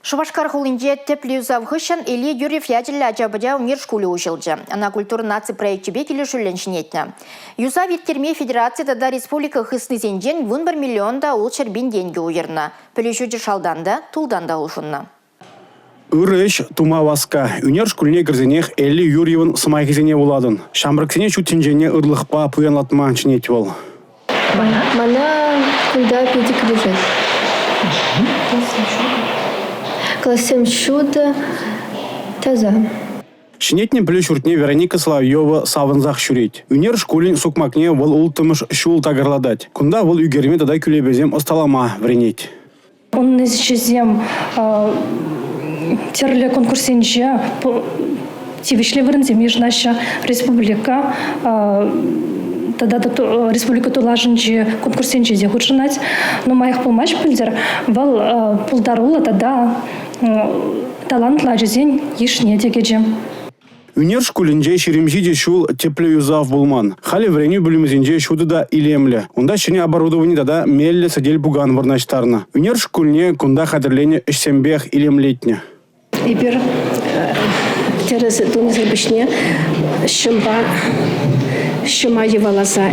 Шубашкар хулинже теплю завхышын Илья Юрьев ядерля ажабыда унир школы ушылжы. Ана культура нации проектчебе келешүлленшінетні. Юза виттерме федерация да республика хысны зенжен 1 миллионда ол шербин деньги уйырна. Пөлешуді шалданда, тулданда ушынна. Үреш тумаваска. Унер шкульне гірзенех Элли Юрьевын сымайкезене боладын. Шамрыксене чутинжене ырлықпа пуянлатма чинет бол. Мана кульда педик лежит. Классем шуда таза. Шинетне плюс уртне Вероника Соловьева савынзах шурить. Унер шкулин сукмакне вол ултымыш шул тагырладать. Кунда вол үгерме тада күлебезем осталама вренеть. Он исчезем терле конкурсенче тивишле вырынзе межнаша республика тогда республика тулажынче конкурсенче зе худшинать, но моих помощь пильзер вал пулдарула тогда талант лажезень ешне тегеджем. Унер шкулинже шеремжиде шул теплоюзав булман. Хали вреню бүлімізенже шуды да илемле. Унда шыне оборудование дада мелле садель буган варнаштарна. Унер шкульне кунда хадырлене ішсембех илемлетне. Ибер терес тунис обычне шыма еваласа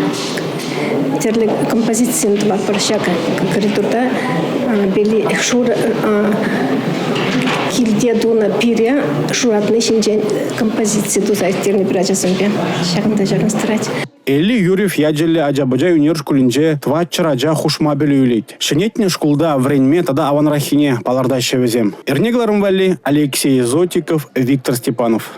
терле композиция тумар паршака коридорда бели шур килде дуна пире шуратны шинжен композиция тузайтерни бирачасымбе шагында жарастырать. Элли Юрьев ядерле ажабыжа унер шкулинже тваччаража хушмабелі үйлейт. Шынетне шкулда вренме тада аванрахине паларда шевезем. Эрнегларым вали Алексей Зотиков, Виктор Степанов.